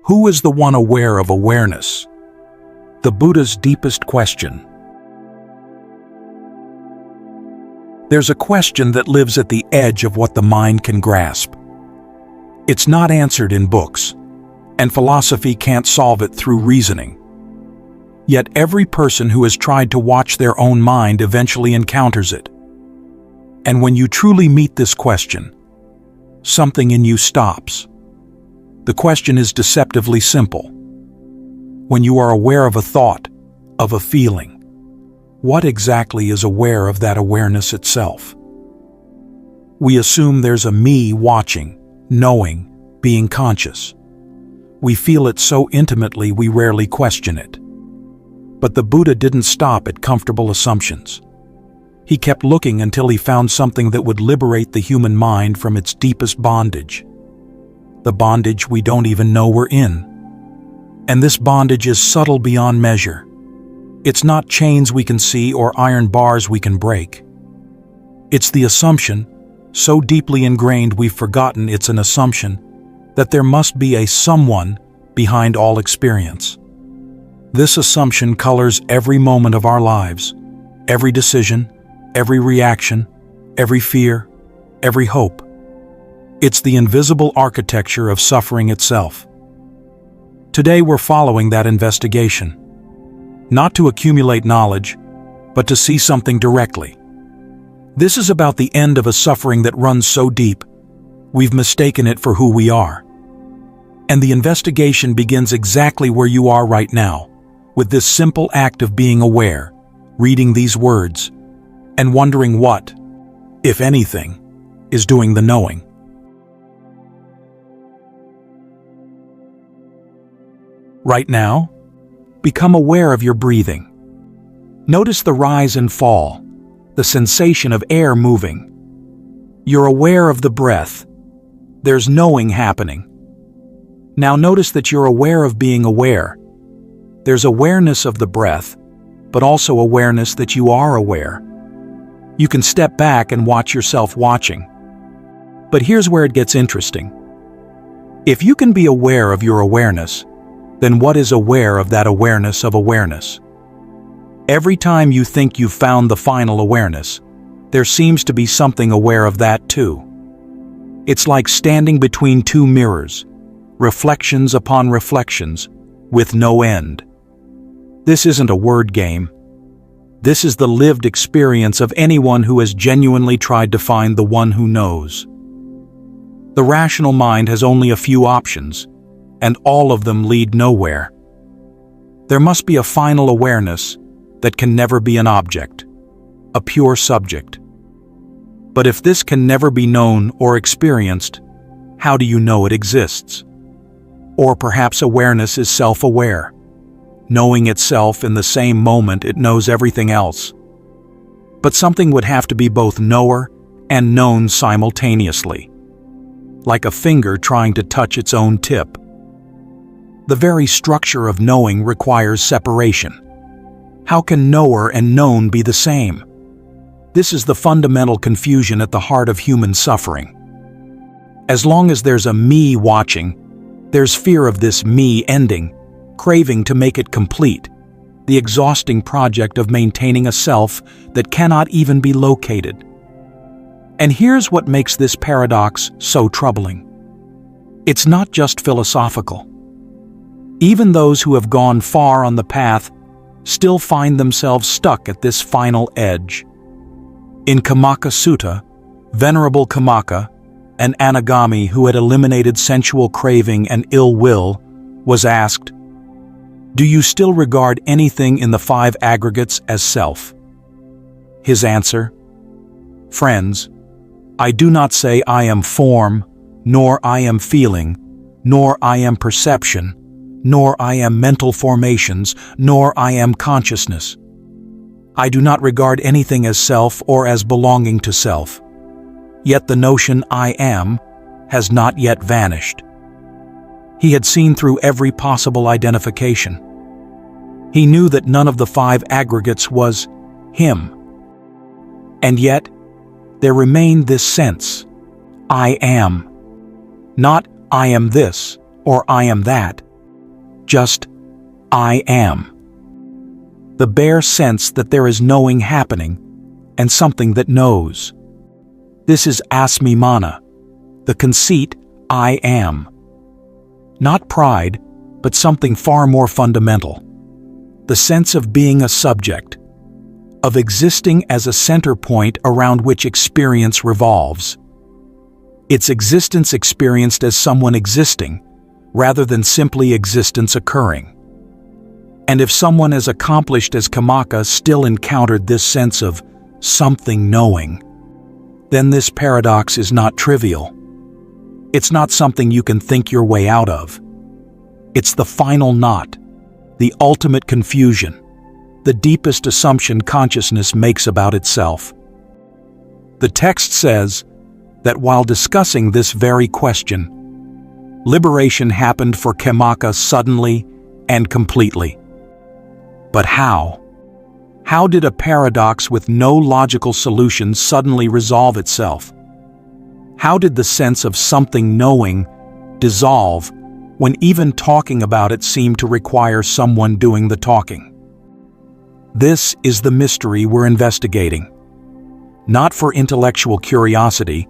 Who is the one aware of awareness? The Buddha's deepest question. There's a question that lives at the edge of what the mind can grasp. It's not answered in books, and philosophy can't solve it through reasoning. Yet every person who has tried to watch their own mind eventually encounters it. And when you truly meet this question, something in you stops. The question is deceptively simple. When you are aware of a thought, of a feeling, what exactly is aware of that awareness itself? We assume there's a me watching, knowing, being conscious. We feel it so intimately we rarely question it. But the Buddha didn't stop at comfortable assumptions. He kept looking until he found something that would liberate the human mind from its deepest bondage. The bondage we don't even know we're in. And this bondage is subtle beyond measure. It's not chains we can see or iron bars we can break. It's the assumption, so deeply ingrained we've forgotten it's an assumption, that there must be a someone behind all experience. This assumption colors every moment of our lives, every decision, every reaction, every fear, every hope. It's the invisible architecture of suffering itself. Today we're following that investigation. Not to accumulate knowledge, but to see something directly. This is about the end of a suffering that runs so deep, we've mistaken it for who we are. And the investigation begins exactly where you are right now, with this simple act of being aware, reading these words, and wondering what, if anything, is doing the knowing. Right now, become aware of your breathing. Notice the rise and fall, the sensation of air moving. You're aware of the breath. There's knowing happening. Now notice that you're aware of being aware. There's awareness of the breath, but also awareness that you are aware. You can step back and watch yourself watching. But here's where it gets interesting. If you can be aware of your awareness, then what is aware of that awareness of awareness? Every time you think you've found the final awareness, there seems to be something aware of that too. It's like standing between two mirrors, reflections upon reflections, with no end. This isn't a word game. This is the lived experience of anyone who has genuinely tried to find the one who knows. The rational mind has only a few options, and all of them lead nowhere. There must be a final awareness that can never be an object, a pure subject. But if this can never be known or experienced, how do you know it exists? Or perhaps awareness is self-aware, knowing itself in the same moment it knows everything else. But something would have to be both knower and known simultaneously, like a finger trying to touch its own tip. The very structure of knowing requires separation. How can knower and known be the same? This is the fundamental confusion at the heart of human suffering. As long as there's a me watching, there's fear of this me ending, craving to make it complete, the exhausting project of maintaining a self that cannot even be located. And here's what makes this paradox so troubling. It's not just philosophical. Even those who have gone far on the path still find themselves stuck at this final edge. In Kamaka Sutta, Venerable Kamaka, an anagami who had eliminated sensual craving and ill will, was asked, "Do you still regard anything in the five aggregates as self?" His answer, "Friends, I do not say I am form, nor I am feeling, nor I am perception, nor I am mental formations, nor I am consciousness. I do not regard anything as self or as belonging to self. Yet the notion I am has not yet vanished." He had seen through every possible identification. He knew that none of the five aggregates was him. And yet, there remained this sense, I am. Not I am this or I am that, just I am. The bare sense that there is knowing happening and something that knows. This is asmimana, the conceit I am. Not pride, but something far more fundamental. The sense of being a subject, of existing as a center point around which experience revolves. Its existence experienced as someone existing, rather than simply existence occurring. And if someone as accomplished as Kamma-vipāka still encountered this sense of something knowing, then this paradox is not trivial. It's not something you can think your way out of. It's the final knot, the ultimate confusion, the deepest assumption consciousness makes about itself. The text says that while discussing this very question, liberation happened for Kamma-vipāka suddenly and completely. But how? How did a paradox with no logical solution suddenly resolve itself? How did the sense of something knowing dissolve when even talking about it seemed to require someone doing the talking? This is the mystery we're investigating. Not for intellectual curiosity,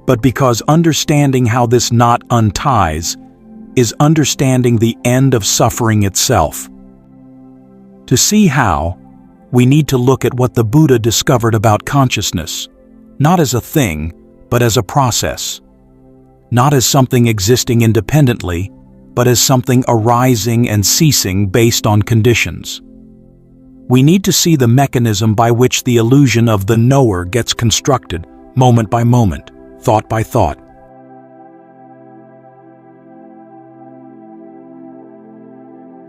but because understanding how this knot unties is understanding the end of suffering itself. To see how, we need to look at what the Buddha discovered about consciousness, not as a thing, but as a process. Not as something existing independently, but as something arising and ceasing based on conditions. We need to see the mechanism by which the illusion of the knower gets constructed, moment by moment, thought by thought.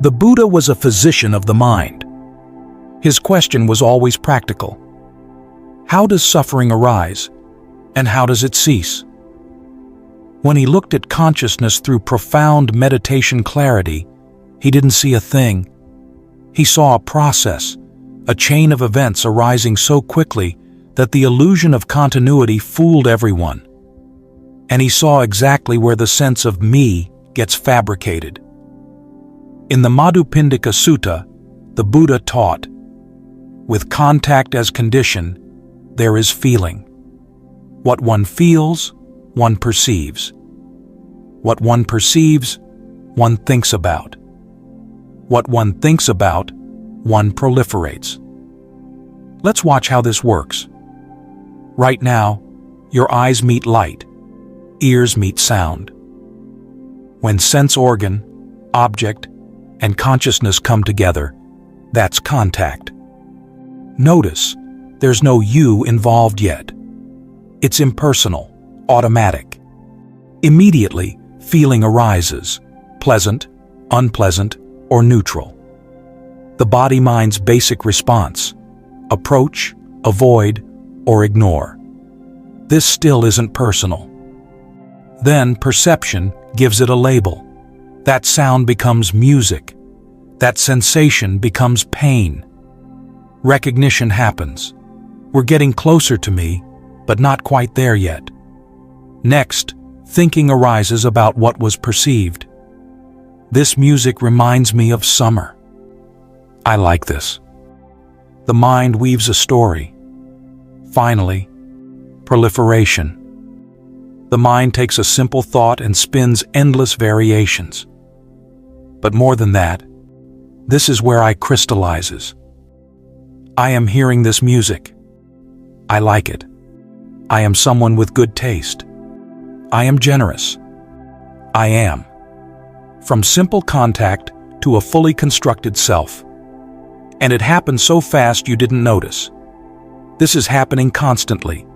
The Buddha was a physician of the mind. His question was always practical. How does suffering arise, and how does it cease? When he looked at consciousness through profound meditation clarity, he didn't see a thing. He saw a process, a chain of events arising so quickly that the illusion of continuity fooled everyone. And he saw exactly where the sense of me gets fabricated. In the Madhupindika Sutta, the Buddha taught, with contact as condition, there is feeling. What one feels, one perceives. What one perceives, one thinks about. What one thinks about, one proliferates. Let's watch how this works. Right now, your eyes meet light, ears meet sound. When sense organ, object, and consciousness come together, that's contact. Notice, there's no you involved yet. It's impersonal, automatic. Immediately, feeling arises, pleasant, unpleasant, or neutral. The body-mind's basic response: approach, avoid, or ignore. This still isn't personal. Then perception gives it a label. That sound becomes music. That sensation becomes pain. Recognition happens. We're getting closer to me, but not quite there yet. Next, thinking arises about what was perceived. This music reminds me of summer. I like this. The mind weaves a story. Finally, proliferation. The mind takes a simple thought and spins endless variations. But more than that, this is where I crystallizes. I am hearing this music. I like it. I am someone with good taste. I am generous. I am. From simple contact to a fully constructed self. And it happened so fast you didn't notice. This is happening constantly,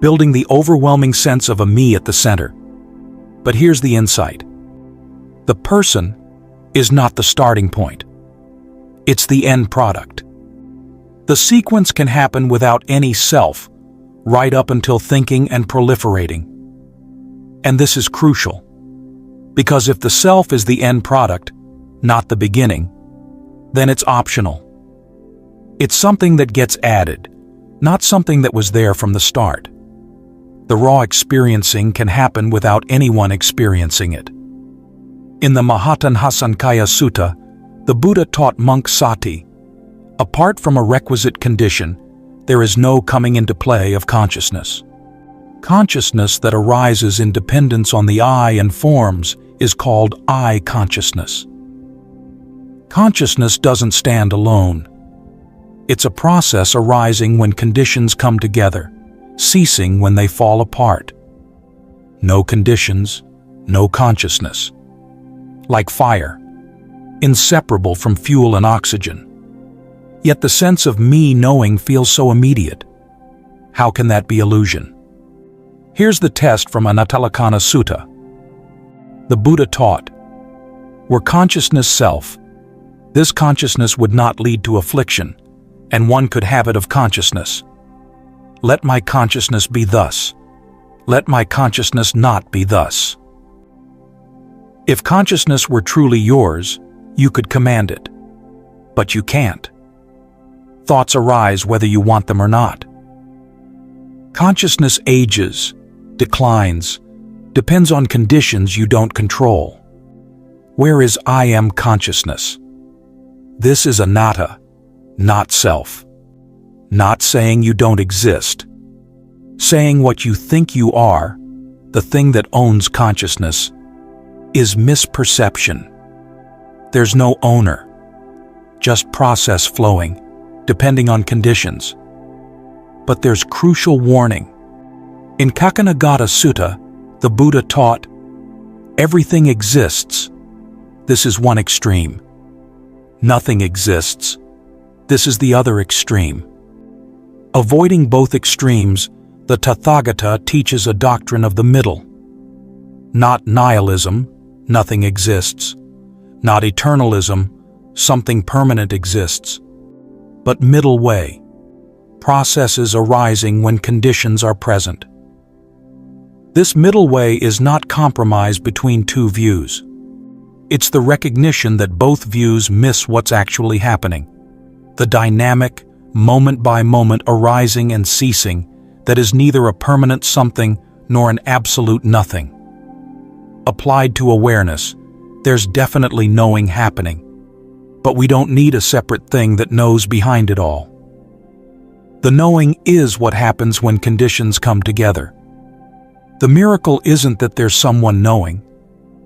building the overwhelming sense of a me at the center. But here's the insight. The person is not the starting point. It's the end product. The sequence can happen without any self, right up until thinking and proliferating. And this is crucial, because if the self is the end product, not the beginning, then it's optional. It's something that gets added, not something that was there from the start. The raw experiencing can happen without anyone experiencing it. In the Mahatma Sutta, the Buddha taught monk sati, apart from a requisite condition, there is no coming into play of consciousness. Consciousness that arises in dependence on the I and forms is called I consciousness. Consciousness doesn't stand alone. It's a process arising when conditions come together, ceasing when they fall apart. No conditions, no consciousness. Like fire, inseparable from fuel and oxygen. Yet the sense of me knowing feels so immediate. How can that be illusion? Here's the test from Anattalakkhana Sutta. The Buddha taught, were consciousness self, this consciousness would not lead to affliction, and one could have it of consciousness. Let my consciousness be thus. Let my consciousness not be thus. If consciousness were truly yours, you could command it. But you can't. Thoughts arise whether you want them or not. Consciousness ages, declines, depends on conditions you don't control. Where is I am consciousness? This is anatta, not self. Not saying you don't exist. Saying what you think you are, the thing that owns consciousness, is misperception. There's no owner, just process flowing, depending on conditions. But there's crucial warning. In Kaccanagotta Sutta, the Buddha taught, everything exists. This is one extreme. Nothing exists. This is the other extreme. Avoiding both extremes, the Tathagata teaches a doctrine of the middle. Not nihilism, nothing exists. Not eternalism, something permanent exists. But middle way, processes arising when conditions are present. This middle way is not compromise between two views. It's the recognition that both views miss what's actually happening. The dynamic, moment-by-moment arising and ceasing that is neither a permanent something nor an absolute nothing. Applied to awareness, there's definitely knowing happening, but we don't need a separate thing that knows behind it all. The knowing is what happens when conditions come together. The miracle isn't that there's someone knowing.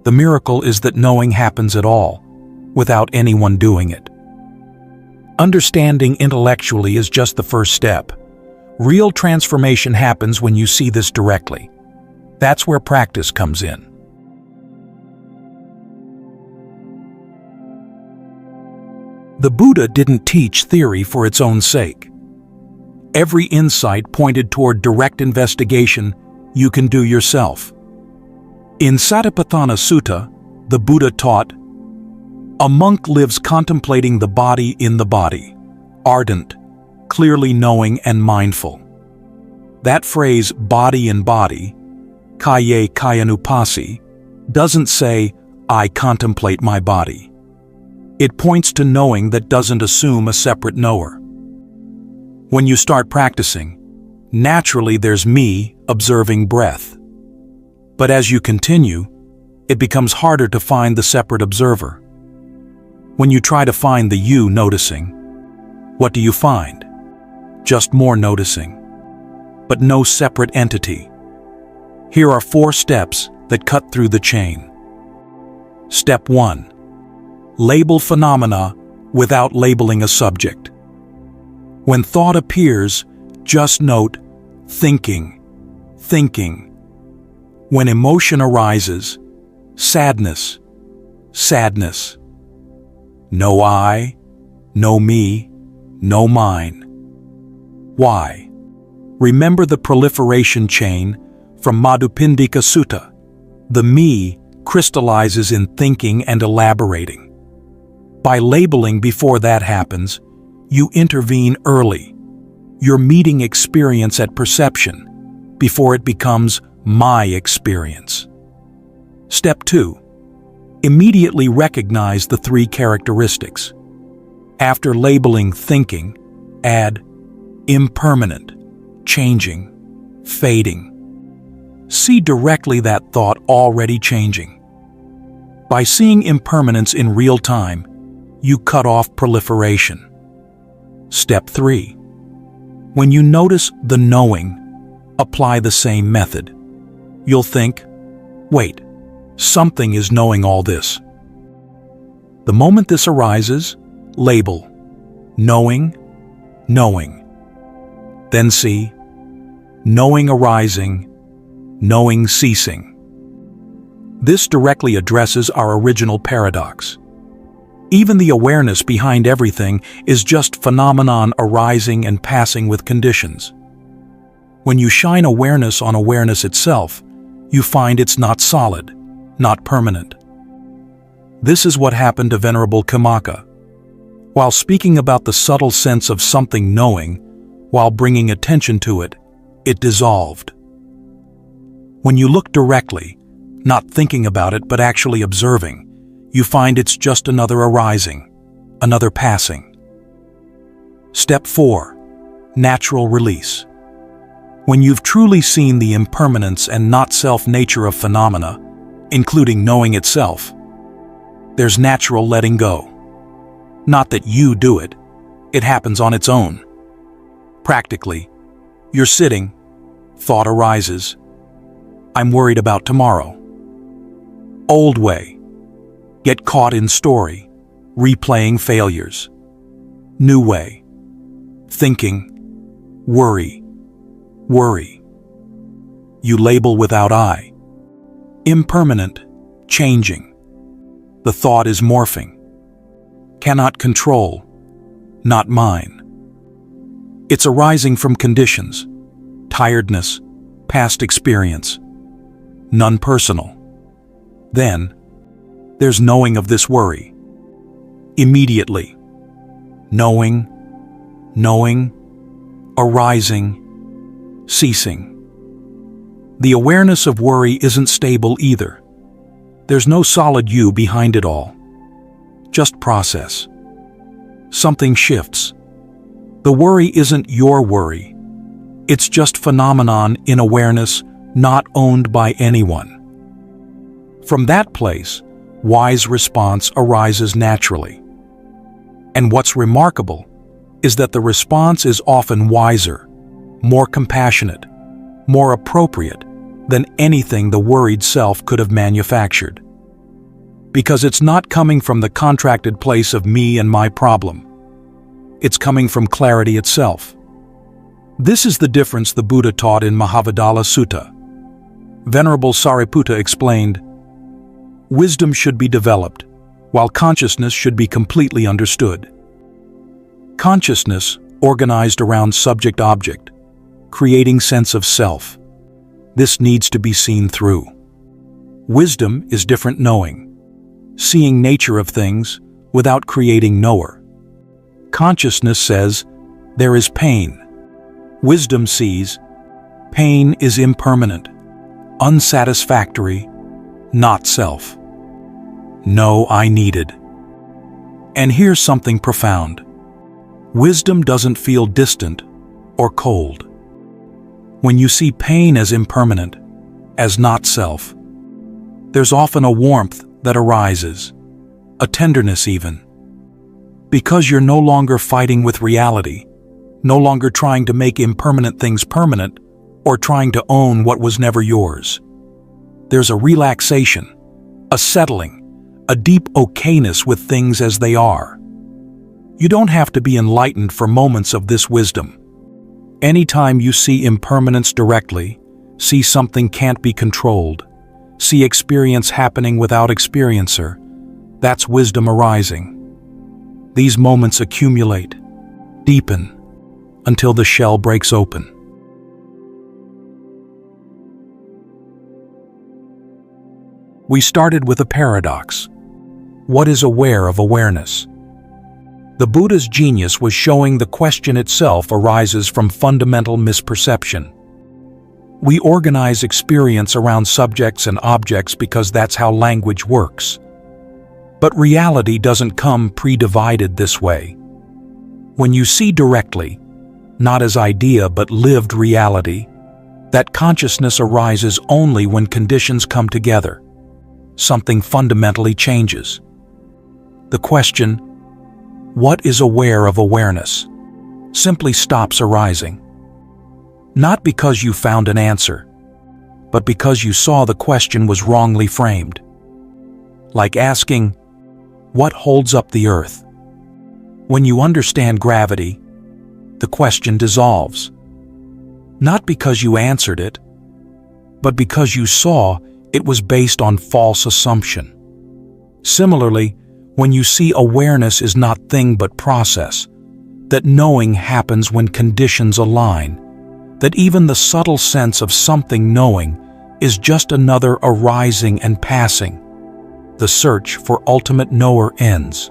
The miracle is that knowing happens at all, without anyone doing it. Understanding intellectually is just the first step. Real transformation happens when you see this directly. That's where practice comes in. The Buddha didn't teach theory for its own sake. Every insight pointed toward direct investigation you can do yourself. In Satipatthana Sutta, the Buddha taught, a monk lives contemplating the body in the body, ardent, clearly knowing and mindful. That phrase, body in body, kaye kayanupasi, doesn't say, I contemplate my body. It points to knowing that doesn't assume a separate knower. When you start practicing, naturally there's me observing breath. But as you continue, it becomes harder to find the separate observer. When you try to find the you noticing, what do you find? Just more noticing, but no separate entity. Here are 4 steps that cut through the chain. Step 1. Label phenomena without labeling a subject. When thought appears, just note, thinking, thinking. When emotion arises, sadness, sadness. No I, no me, no mine. Why? Remember the proliferation chain from Madhupindika Sutta. The me crystallizes in thinking and elaborating. By labeling before that happens, you intervene early. You're meeting experience at perception before it becomes my experience. Step 2. Immediately recognize the 3 characteristics. After labeling thinking, add impermanent, changing, fading. See directly that thought already changing. By seeing impermanence in real time, you cut off proliferation. Step 3. When you notice the knowing, apply the same method. You'll think, wait, something is knowing all this. The moment this arises, label, knowing, knowing. Then see, knowing arising, knowing ceasing. This directly addresses our original paradox. Even the awareness behind everything is just phenomenon arising and passing with conditions. When you shine awareness on awareness itself, you find it's not solid, not permanent. This is what happened to Venerable Kamma-vipāka. While speaking about the subtle sense of something knowing, while bringing attention to it, it dissolved. When you look directly, not thinking about it but actually observing, you find it's just another arising, another passing. Step 4. Natural release. When you've truly seen the impermanence and not-self nature of phenomena, including knowing itself, there's natural letting go. Not that you do it, it happens on its own. Practically, you're sitting, thought arises, I'm worried about tomorrow. Old way, get caught in story, replaying failures. New way, thinking, worry, worry. You label without I. Impermanent, changing. The thought is morphing. Cannot control, not mine. It's arising from conditions, tiredness, past experience, none personal. Then, there's knowing of this worry. Immediately, knowing, arising, ceasing. The awareness of worry isn't stable either. There's no solid you behind it all. Just process. Something shifts. The worry isn't your worry. It's just phenomenon in awareness not owned by anyone. From that place, wise response arises naturally. And what's remarkable is that the response is often wiser, more compassionate, more appropriate than anything the worried self could have manufactured. Because it's not coming from the contracted place of me and my problem. It's coming from clarity itself. This is the difference the Buddha taught in Mahavadala Sutta. Venerable Sariputta explained, wisdom should be developed, while consciousness should be completely understood. Consciousness organized around subject-object, creating sense of self. This needs to be seen through. Wisdom is different knowing, seeing nature of things without creating knower. Consciousness says, there is pain. Wisdom sees, pain is impermanent, unsatisfactory, not self. No, I needed. And here's something profound. Wisdom doesn't feel distant or cold. When you see pain as impermanent, as not self, there's often a warmth that arises, a tenderness even. Because you're no longer fighting with reality, no longer trying to make impermanent things permanent, or trying to own what was never yours. There's a relaxation, a settling, a deep okayness with things as they are. You don't have to be enlightened for moments of this wisdom. Anytime you see impermanence directly, see something can't be controlled, see experience happening without experiencer, that's wisdom arising. These moments accumulate, deepen, until the shell breaks open. We started with a paradox. What is aware of awareness? The Buddha's genius was showing the question itself arises from fundamental misperception. We organize experience around subjects and objects because that's how language works. But reality doesn't come pre-divided this way. When you see directly, not as idea but lived reality, that consciousness arises only when conditions come together. something fundamentally changes. The question, what is aware of awareness, simply stops arising. Not because you found an answer, but because you saw the question was wrongly framed. Like asking, what holds up the earth? When you understand gravity, the question dissolves. Not because you answered it, but because you saw it was based on false assumption. Similarly, when you see awareness is not thing but process, that knowing happens when conditions align, that even the subtle sense of something knowing is just another arising and passing, the search for ultimate knower ends.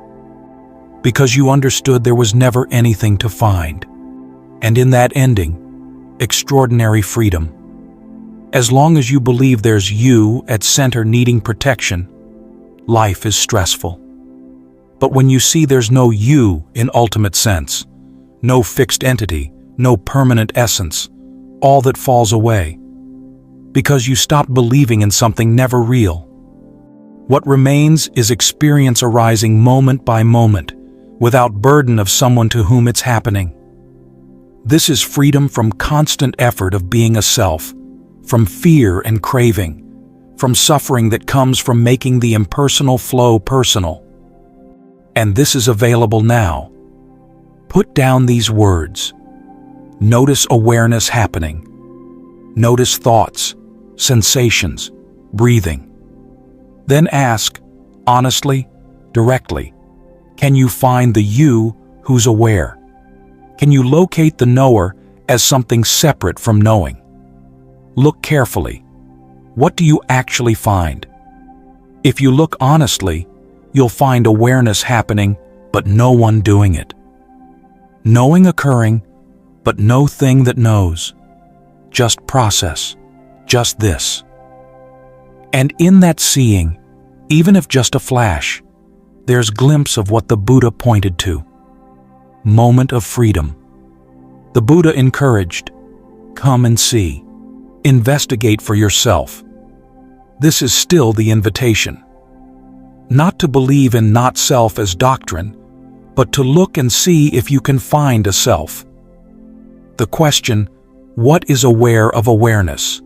Because you understood there was never anything to find. And in that ending, extraordinary freedom. As long as you believe there's you at center needing protection, life is stressful. But when you see there's no you in ultimate sense, no fixed entity, no permanent essence, all that falls away. Because you stopped believing in something never real. What remains is experience arising moment by moment, without burden of someone to whom it's happening. This is freedom from constant effort of being a self, from fear and craving, from suffering that comes from making the impersonal flow personal. And this is available now. Put down these words. Notice awareness happening. Notice thoughts, sensations, breathing. Then ask, honestly, directly, can you find the you who's aware? Can you locate the knower as something separate from knowing? Look carefully. What do you actually find? If you look honestly, you'll find awareness happening, but no one doing it. Knowing occurring, but no thing that knows. Just process, just this. And in that seeing, even if just a flash, there's glimpse of what the Buddha pointed to. Moment of freedom. The Buddha encouraged, come and see. Investigate for yourself. This is still the invitation. Not to believe in not-self as doctrine, but to look and see if you can find a self. The question, what is aware of awareness,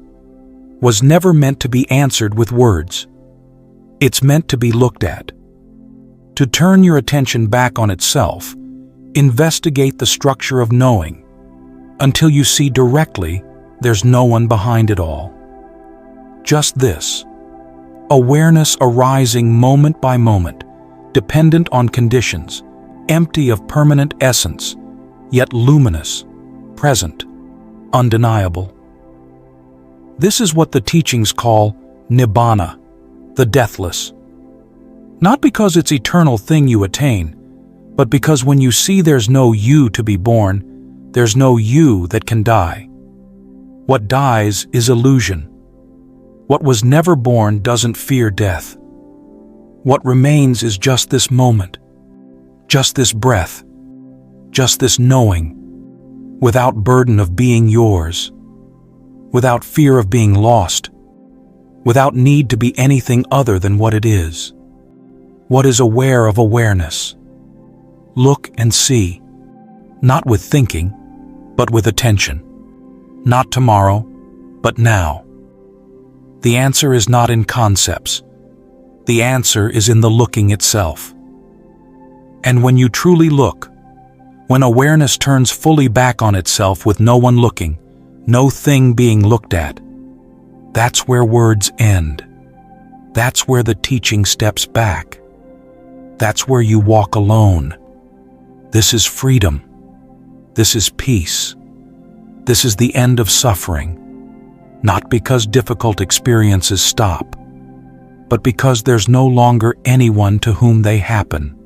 was never meant to be answered with words. It's meant to be looked at. To turn your attention back on itself, investigate the structure of knowing, until you see directly there's no one behind it all. Just this. Awareness arising moment by moment, dependent on conditions, empty of permanent essence, yet luminous, present, undeniable. This is what the teachings call nibbana, the deathless. Not because it's eternal thing you attain, but because when you see there's no you to be born, there's no you that can die. What dies is illusion. What was never born doesn't fear death. What remains is just this moment, just this breath, just this knowing, without burden of being yours, without fear of being lost, without need to be anything other than what it is. What is aware of awareness? Look and see, not with thinking, but with attention. Not tomorrow, but now. The answer is not in concepts. The answer is in the looking itself. And when you truly look, when awareness turns fully back on itself with no one looking, no thing being looked at, that's where words end. That's where the teaching steps back. That's where you walk alone. This is freedom. This is peace. This is the end of suffering, not because difficult experiences stop, but because there's no longer anyone to whom they happen.